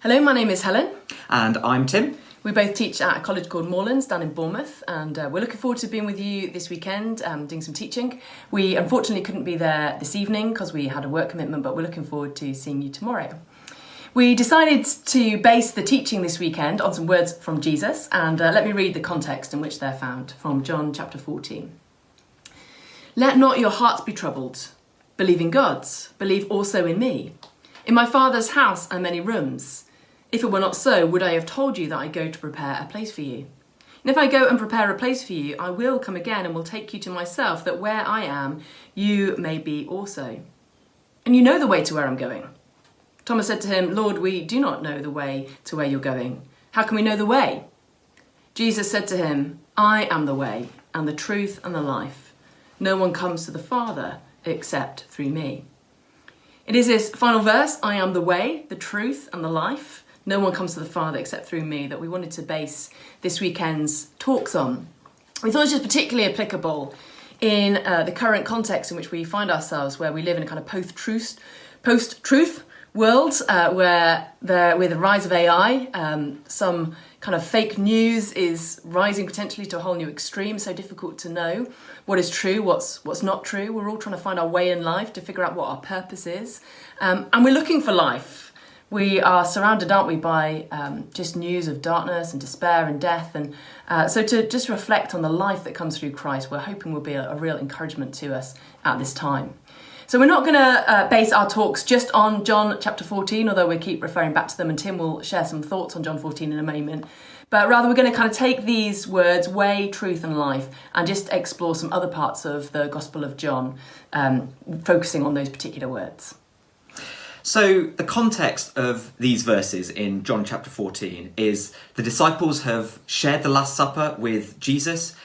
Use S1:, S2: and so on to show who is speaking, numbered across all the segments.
S1: Hello, my name is Helen.
S2: And I'm Tim.
S1: We both teach at a college called Moorlands down in Bournemouth, and we're looking forward to being with you this weekend, doing some teaching. We unfortunately couldn't be there this evening because we had a work commitment, but we're looking forward to seeing you tomorrow. We decided to base the teaching this weekend on some words from Jesus, and let me read the context in which they're found from John chapter 14. Let not your hearts be troubled. Believe in God, believe also in me. In my Father's house are many rooms. If it were not so, would I have told you that I go to prepare a place for you? And if I go and prepare a place for you, I will come again and will take you to myself, that where I am, you may be also. And you know the way to where I'm going. Thomas said to him, Lord, we do not know the way to where you're going. How can we know the way? Jesus said to him, I am the way and the truth and the life. No one comes to the Father except through me. It is this final verse, I am the way, the truth and the life. No one comes to the Father except through me, that we wanted to base this weekend's talks on. We thought it was just particularly applicable in the current context in which we find ourselves, where we live in a kind of post-truth world, where with the rise of AI, some kind of fake news is rising potentially to a whole new extreme. So difficult to know what is true, what's not true. We're all trying to find our way in life, to figure out what our purpose is. And we're looking for life. We are surrounded, aren't we, by just news of darkness and despair and death. And so to just reflect on the life that comes through Christ, we're hoping will be a real encouragement to us at this time. So we're not going to base our talks just on John chapter 14, although we keep referring back to them, and Tim will share some thoughts on John 14 in a moment. But rather we're going to kind of take these words, way, truth and life, and just explore some other parts of the Gospel of John, focusing on those particular words.
S2: So the context of these verses in John chapter 14 is the disciples have shared the Last Supper with Jesus.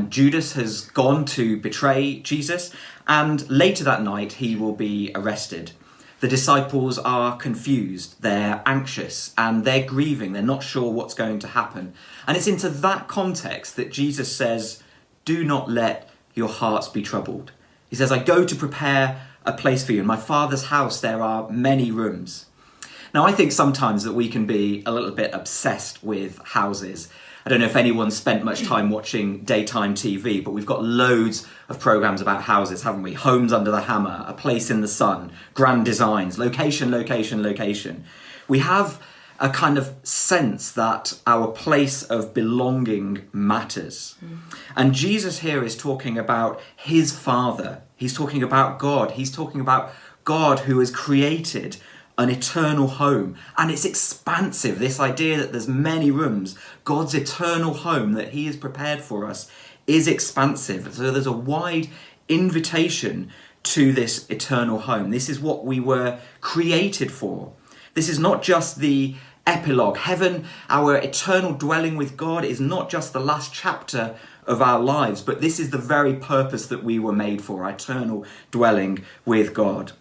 S2: Judas has gone to betray Jesus, and later that night he will be arrested. The disciples are confused, they're anxious, and they're grieving. They're not sure what's going to happen. And it's into that context that Jesus says, do not let your hearts be troubled. He says, I go to prepare a place for you. In my Father's house, there are many rooms. Now, I think sometimes that we can be a little bit obsessed with houses. I don't know if anyone's spent much time watching daytime TV, but we've got loads of programmes about houses, haven't we? Homes Under the Hammer, A Place in the Sun, Grand Designs, location, location, location. We have a kind of sense that our place of belonging matters. And Jesus here is talking about his Father. He's talking about God. He's talking about God who has created an eternal home. And it's expansive, this idea that there's many rooms. God's eternal home that he has prepared for us is expansive. So there's a wide invitation to this eternal home. This is what we were created for. This is not just the epilogue. Heaven, our eternal dwelling with God, is not just the last chapter of our lives, but this is the very purpose that we were made for, our eternal dwelling with God.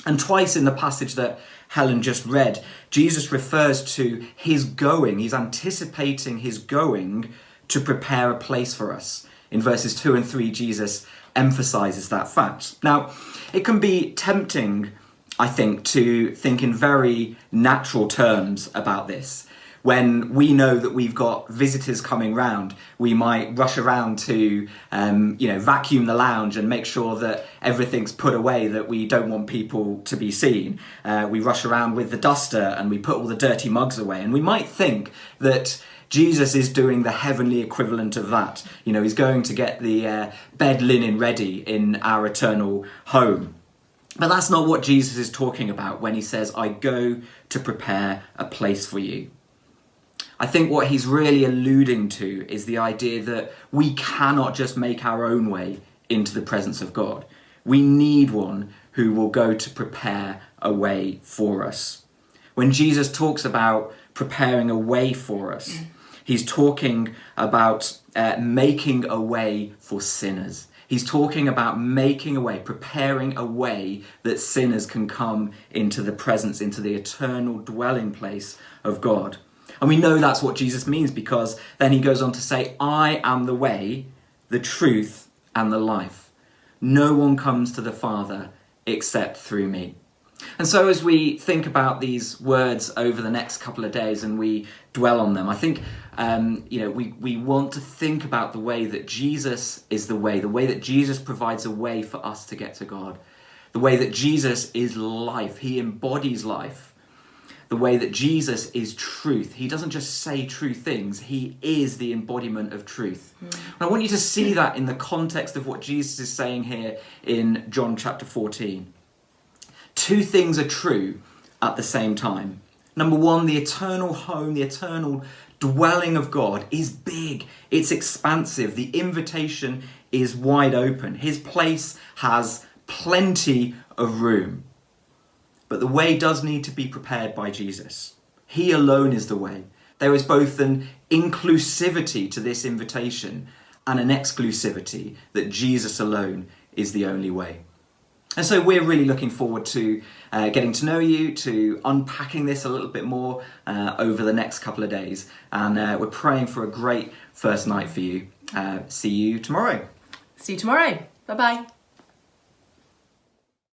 S2: And twice in the passage that Helen just read, Jesus refers to his going. He's anticipating his going to prepare a place for us. In verses 2 and 3, Jesus emphasizes that fact. Now, it can be tempting, I think, to think in very natural terms about this. When we know that we've got visitors coming round, we might rush around to, vacuum the lounge and make sure that everything's put away, that we don't want people to be seen. We rush around with the duster and we put all the dirty mugs away. And we might think that Jesus is doing the heavenly equivalent of that. You know, he's going to get the bed linen ready in our eternal home. But that's not what Jesus is talking about when he says, I go to prepare a place for you. I think what he's really alluding to is the idea that we cannot just make our own way into the presence of God. We need one who will go to prepare a way for us. When Jesus talks about preparing a way for us, he's talking about making a way for sinners. He's talking about making a way, preparing a way that sinners can come into the presence, into the eternal dwelling place of God. And we know that's what Jesus means, because then he goes on to say, I am the way, the truth, and the life. No one comes to the Father except through me. And so as we think about these words over the next couple of days and we dwell on them, I think we want to think about the way that Jesus is the way that Jesus provides a way for us to get to God, the way that Jesus is life, he embodies life, the way that Jesus is truth. He doesn't just say true things, he is the embodiment of truth. And I want you to see that in the context of what Jesus is saying here in John chapter 14. Two things are true at the same time. Number one, the eternal home, the eternal dwelling of God is big, it's expansive, the invitation is wide open. His place has plenty of room. But the way does need to be prepared by Jesus. He alone is the way. There is both an inclusivity to this invitation and an exclusivity that Jesus alone is the only way. And so we're really looking forward to getting to know you, to unpacking this a little bit more over the next couple of days. And we're praying for a great first night for you. See you tomorrow.
S1: See you tomorrow. Bye-bye.